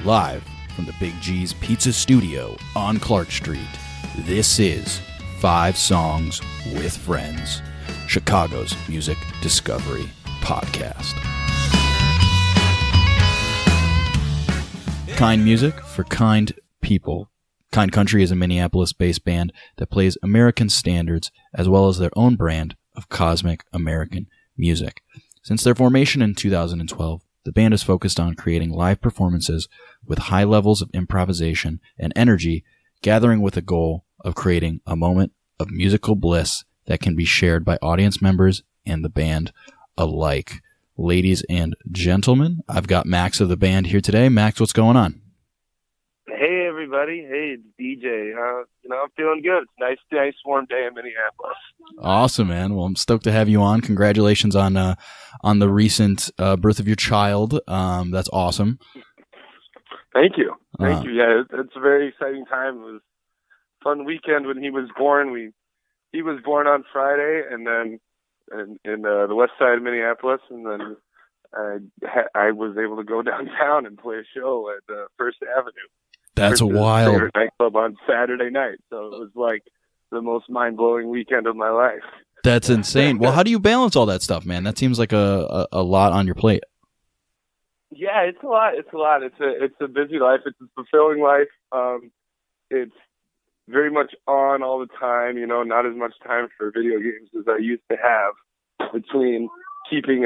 live from the Big G's Pizza Studio on Clark Street. This is 5 Songs with Friends, Chicago's music discovery podcast. Kind music for kind people. Kind Country is a Minneapolis-based band that plays American standards as well as their own brand of cosmic American music. Since their formation in 2012, the band is focused on creating live performances with high levels of improvisation and energy, gathering with a goal of creating a moment of musical bliss that can be shared by audience members and the band alike. Ladies and gentlemen, I've got Max of the band here today. Max, what's going on? Hey, everybody. Hey, it's DJ. I'm feeling good. It's a nice, warm day in Minneapolis. Awesome, man. Well, I'm stoked to have you on. Congratulations on the recent birth of your child. That's awesome. Thank you. Yeah, it's a very exciting time. It was a fun weekend when he was born. He was born on Friday, and then in the west side of Minneapolis, and then I was able to go downtown and play a show at First Avenue. That's a wild favorite nightclub on Saturday night. So it was like the most mind-blowing weekend of my life. That's insane. Well, how do you balance all that stuff, man? That seems like a lot on your plate. Yeah, it's a lot. It's a busy life. It's a fulfilling life. It's very much on all the time, not as much time for video games as I used to have, between keeping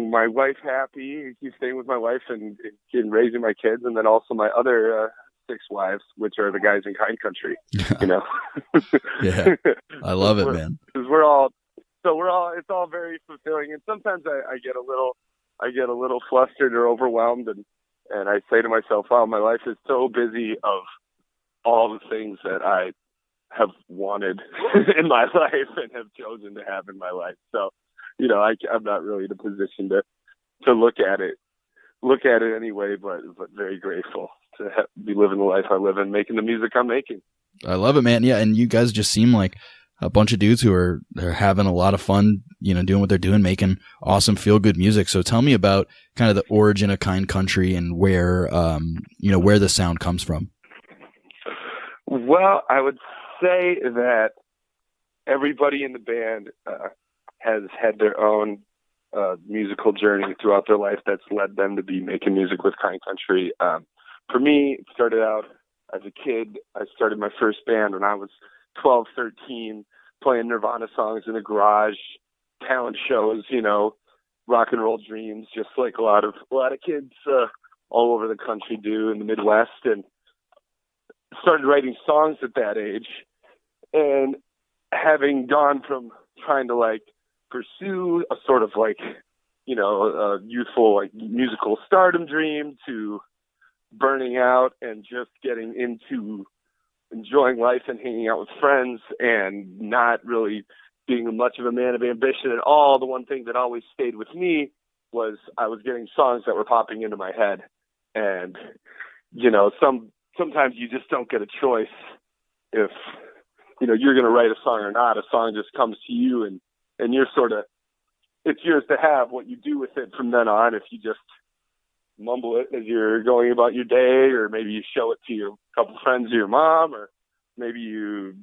my wife happy, keep staying with my wife and raising my kids, and then also my other 6 wives, which are the guys in Kind Country, Yeah, I love it, man. Because it's all very fulfilling, and sometimes I get a little flustered or overwhelmed, and I say to myself, wow, my life is so busy of all the things that I have wanted in my life and have chosen to have in my life. So, I'm not really in a position to look at it anyway, but very grateful to be living the life I live and making the music I'm making. I love it, man. Yeah, and you guys just seem like a bunch of dudes they're having a lot of fun, doing what they're doing, making awesome feel-good music. So tell me about kind of the origin of Kind Country and where the sound comes from. Well, I would say that everybody in the band has had their own musical journey throughout their life that's led them to be making music with Kind Country. For me, it started out as a kid. I started my first band when I was 12, 13, playing Nirvana songs in a garage, talent shows, rock and roll dreams, just like a lot of kids all over the country do in the Midwest, and started writing songs at that age. And having gone from trying to pursue a sort of a youthful musical stardom dream to burning out and just getting into enjoying life and hanging out with friends and not really being much of a man of ambition at all, the one thing that always stayed with me was I was getting songs that were popping into my head. And, sometimes you just don't get a choice if, you're going to write a song or not. A song just comes to you and you're it's yours to have. What you do with it from then on, if you just mumble it as you're going about your day, or maybe you show it to your couple friends or your mom, or maybe you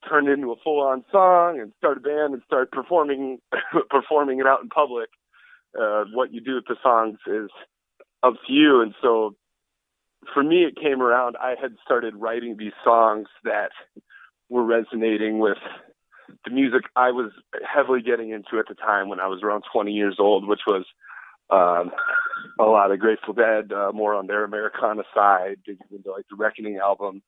turn it into a full-on song and start a band and start performing it out in public. What you do with the songs is up to you. And so for me, it came around. I had started writing these songs that were resonating with the music I was heavily getting into at the time when I was around 20 years old, which was a lot of Grateful Dead, more on their Americana side, digging into the Reckoning album,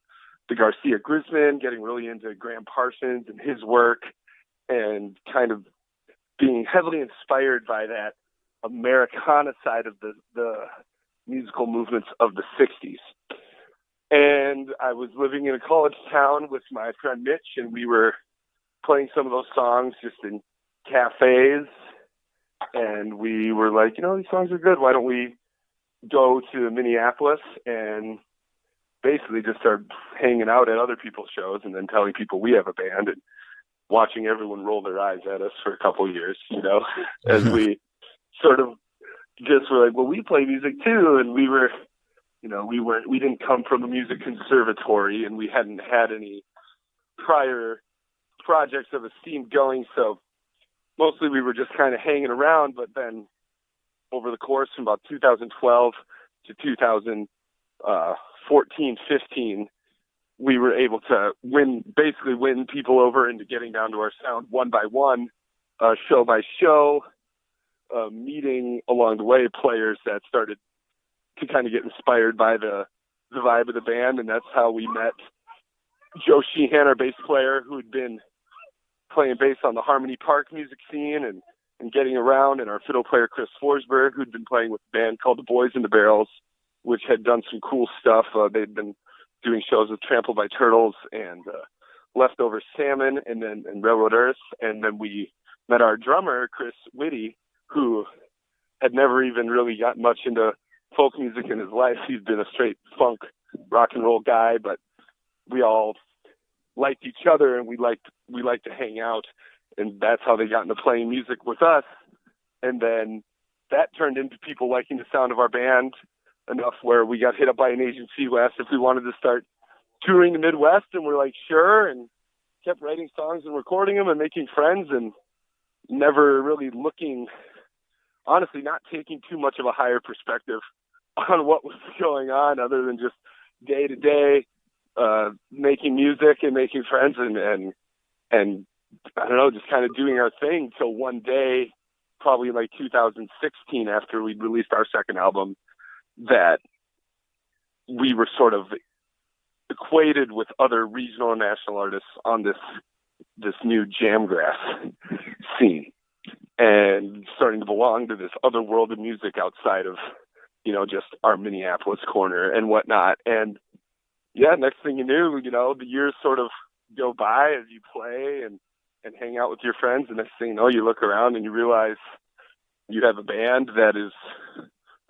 the Garcia Grisman, getting really into Graham Parsons and his work, and kind of being heavily inspired by that Americana side of the musical movements of the 60s. And I was living in a college town with my friend Mitch, and we were playing some of those songs just in cafes. And we were like, these songs are good. Why don't we go to Minneapolis and basically just start hanging out at other people's shows and then telling people we have a band and watching everyone roll their eyes at us for a couple of years, as we sort of just were like, well, we play music too. And we were, we didn't come from a music conservatory, and we hadn't had any prior projects of esteem going. So mostly we were just kind of hanging around. But then over the course from about 2012 to 2014, 15, we were able to win people over into getting down to our sound one by one, show by show, meeting along the way players that started to kind of get inspired by the vibe of the band. And that's how we met Joe Sheehan, our bass player, who had been playing bass on the Harmony Park music scene and getting around, and our fiddle player Chris Forsberg, who'd been playing with a band called the Boys in the Barrels, which had done some cool stuff. They'd been doing shows with Trampled by Turtles and Leftover Salmon and Railroad Earth. And then we met our drummer, Chris Whitty, who had never even really gotten much into folk music in his life. He'd been a straight funk rock and roll guy, but we all liked each other, and we liked to hang out, and that's how they got into playing music with us. And then that turned into people liking the sound of our band enough where we got hit up by an agency who asked if we wanted to start touring the Midwest, and we're like, sure, and kept writing songs and recording them and making friends, and never really honestly not taking too much of a higher perspective on what was going on other than just day to day making music and making friends and I don't know, just kind of doing our thing till one day, probably like 2016, after we'd released our second album, that we were sort of equated with other regional and national artists on this new Jamgrass scene, and starting to belong to this other world of music outside of, just our Minneapolis corner and whatnot. And yeah, next thing you knew, the years sort of go by as you play and hang out with your friends. And next thing you know, you look around and you realize you have a band that is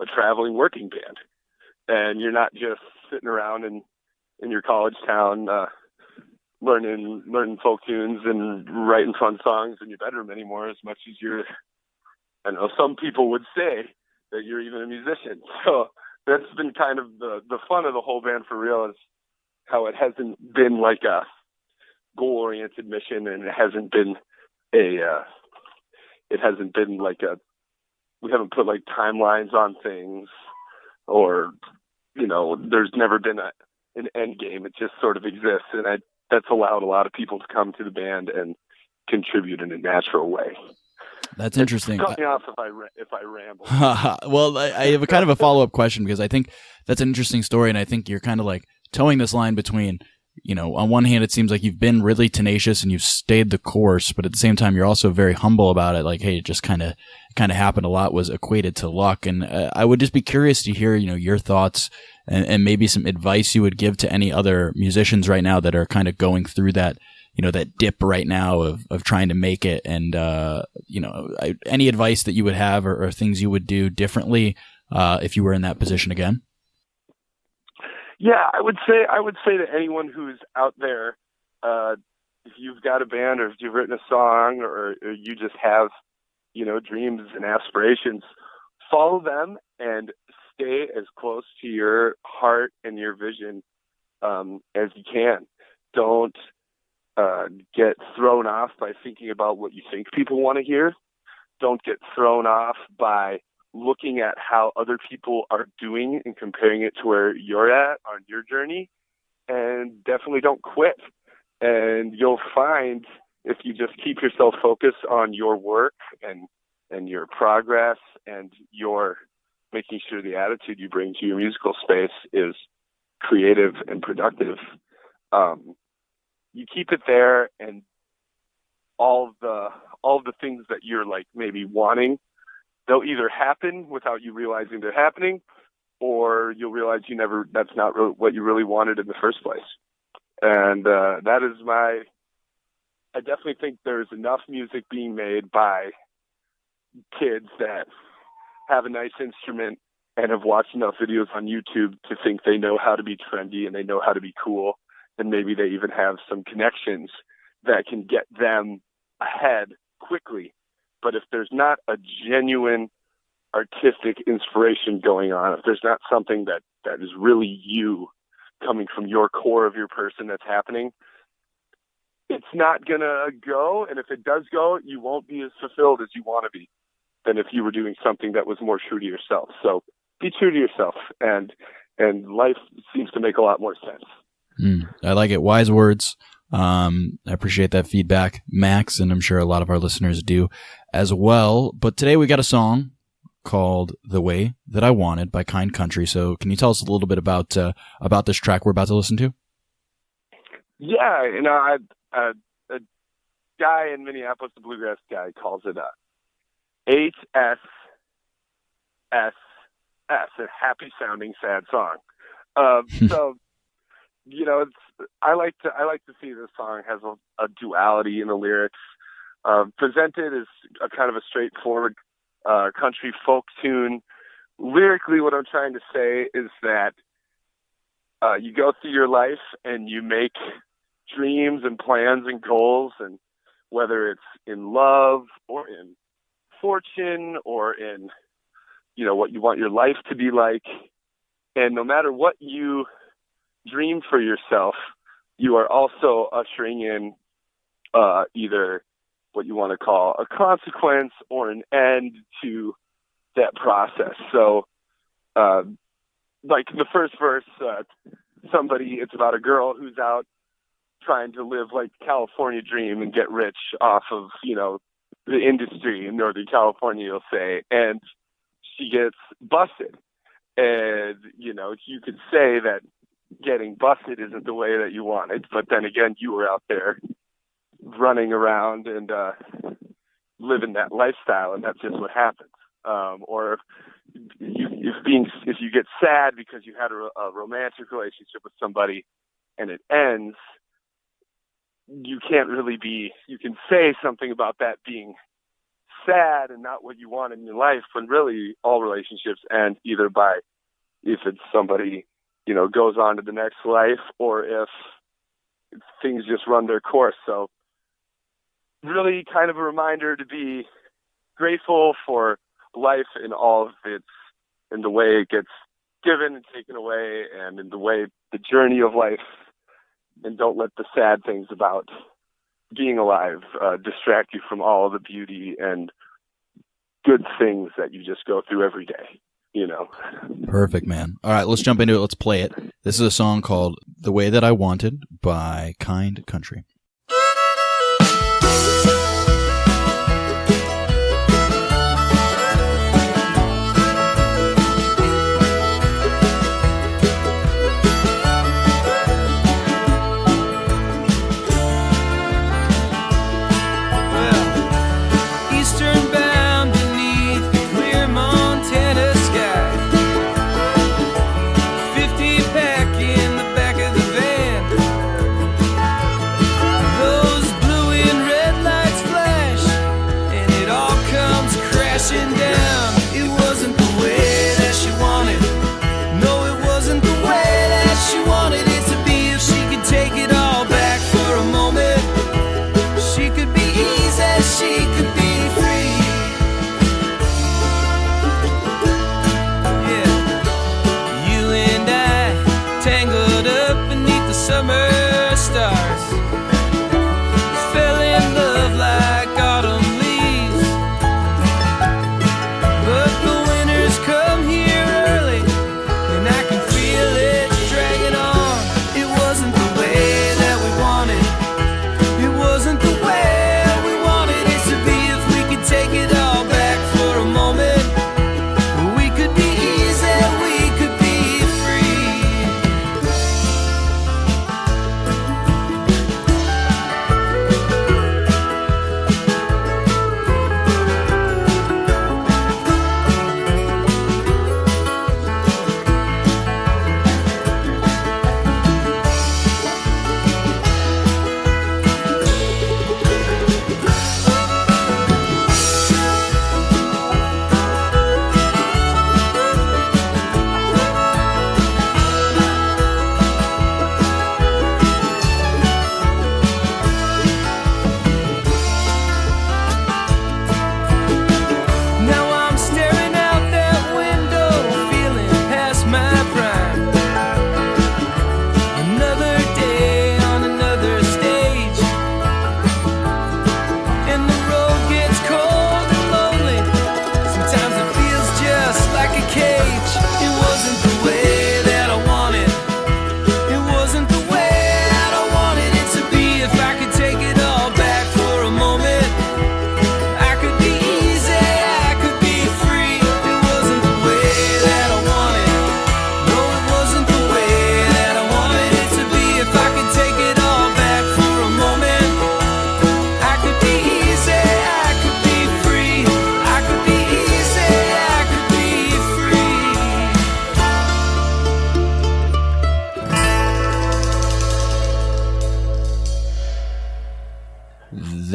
a traveling working band. And you're not just sitting around in your college town learning folk tunes and writing fun songs in your bedroom anymore, as much as I know some people would say that you're even a musician. So that's been kind of the fun of the whole band for real, is how it hasn't been like a goal-oriented mission, and it hasn't been we haven't put like timelines on things, or, there's never been an end game. It just sort of exists, and that's allowed a lot of people to come to the band and contribute in a natural way. That's interesting. Cut me off if I ramble. Well, I have a kind of a follow-up question, because I think that's an interesting story, and I think you're kind of like towing this line between, on one hand, it seems like you've been really tenacious and you've stayed the course, but at the same time, you're also very humble about it. Like, hey, it just kind of happened. A lot was equated to luck. And I would just be curious to hear, your thoughts and maybe some advice you would give to any other musicians right now that are kind of going through that, that dip right now of trying to make it. And, any advice that you would have or things you would do differently if you were in that position again? Yeah, I would say to anyone who's out there, if you've got a band, or if you've written a song, or you just have, dreams and aspirations, follow them and stay as close to your heart and your vision as you can. Don't get thrown off by thinking about what you think people want to hear. Don't get thrown off by looking at how other people are doing and comparing it to where you're at on your journey. And definitely don't quit. And you'll find, if you just keep yourself focused on your work and your progress, and your making sure the attitude you bring to your musical space is creative and productive, you keep it there, and all the things that you're like maybe wanting, they'll either happen without you realizing they're happening, or you'll realize that's not really what you really wanted in the first place. And that is I definitely think there's enough music being made by kids that have a nice instrument and have watched enough videos on YouTube to think they know how to be trendy and they know how to be cool. And maybe they even have some connections that can get them ahead quickly. But if there's not a genuine artistic inspiration going on, if there's not something that is really you coming from your core of your person that's happening, it's not going to go. And if it does go, you won't be as fulfilled as you want to be than if you were doing something that was more true to yourself. So be true to yourself, and life seems to make a lot more sense. I like it. Wise words. I appreciate that feedback, Max, and I'm sure a lot of our listeners do as well. But today we got a song called "The Way That I Wanted" by Kind Country. So can you tell us a little bit about this track we're about to listen to? Yeah, a guy in Minneapolis, the bluegrass guy, calls it 8SSS, a happy sounding sad song. So, I like to see this song has a duality in the lyrics. Presented as a kind of a straightforward country folk tune. Lyrically, what I'm trying to say is that you go through your life and you make dreams and plans and goals, and whether it's in love or in fortune or in what you want your life to be like, and no matter what you dream for yourself, you are also ushering in either what you want to call a consequence or an end to that process. So like the first verse, it's about a girl who's out trying to live like California dream and get rich off of the industry in Northern California, you'll say, and she gets busted. And you could say that getting busted isn't the way that you want it, but then again, you were out there running around and living that lifestyle, and that's just what happens. Or if you get sad because you had a romantic relationship with somebody and it ends, you can say something about that being sad and not what you want in your life, when really all relationships end either by, if it's somebody, goes on to the next life, or if things just run their course. So really kind of a reminder to be grateful for life in all of in the way it gets given and taken away, and in the way the journey of life, and don't let the sad things about being alive distract you from all the beauty and good things that you just go through every day. Perfect, man. All right, let's jump into it. Let's play it. This is a song called "The Way That I Wanted" by Kind Country. Those blue and red lights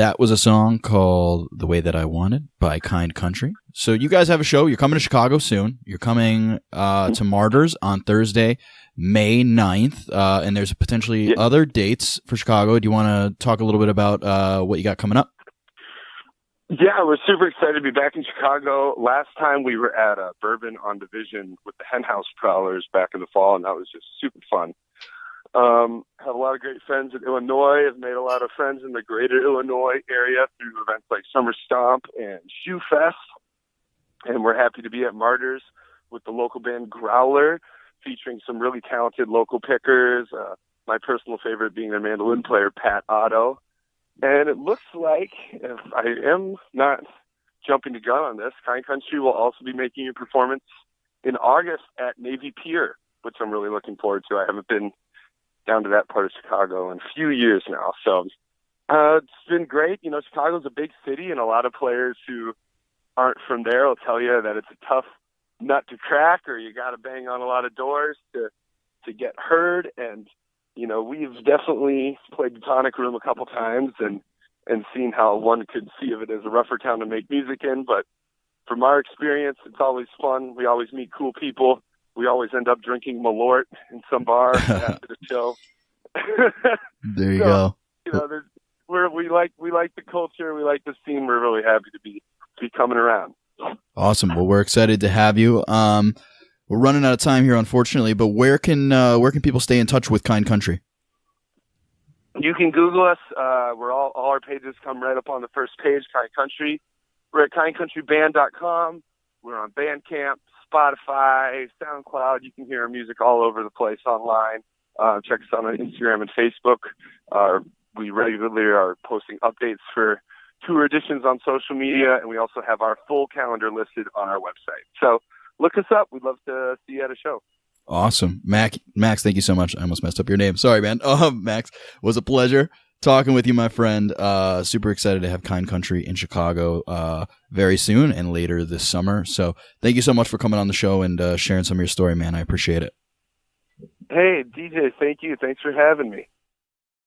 That was a song called The Way That I Wanted by Kind Country. So you guys have a show. You're coming to Chicago soon. You're coming to Martyrs on Thursday, May 9th. And there's potentially other dates for Chicago. Do you want to talk a little bit about what you got coming up? Yeah, we're super excited to be back in Chicago. Last time we were at Bourbon on Division with the Henhouse Prowlers back in the fall, and that was just super fun. Have a lot of great friends in Illinois. Have made a lot of friends in the greater Illinois area through events like Summer Stomp and Shoe Fest. And we're happy to be at Martyrs with the local band Growler, featuring some really talented local pickers. My personal favorite being their mandolin player, Pat Otto. And it looks like, if I am not jumping the gun on this, Kind Country will also be making a performance in August at Navy Pier, which I'm really looking forward to. I haven't been down to that part of Chicago in a few years now. So it's been great. You know, Chicago's a big city, and a lot of players who aren't from there will tell you that it's a tough nut to crack, or you got to bang on a lot of doors to get heard. And, you know, we've definitely played the Tonic Room a couple times and seen how one could see of it as a rougher town to make music in. But from our experience, it's always fun. We always meet cool people. We always end up drinking Malort in some bar after the show. There you go. You know, we like the culture. We like the scene. We're really happy to be coming around. Awesome. Well, we're excited to have you. We're running out of time here, unfortunately. But where can people stay in touch with Kind Country? You can Google us. We're all our pages come right up on the first page. Kind Country. We're at kindcountryband.com. We're on Bandcamp, Spotify, SoundCloud. You can hear our music all over the place online. Check us out on Instagram and Facebook. We regularly are posting updates for tour editions on social media, and we also have our full calendar listed on our website. So look us up. We'd love to see you at a show. Awesome. Max, thank you so much. I almost messed up your name. Sorry, man. Max, was a pleasure talking with you, my friend. Super excited to have Kind Country in Chicago very soon and later this summer. So thank you so much for coming on the show and sharing some of your story, man. I appreciate it. Hey, DJ, thank you. Thanks for having me.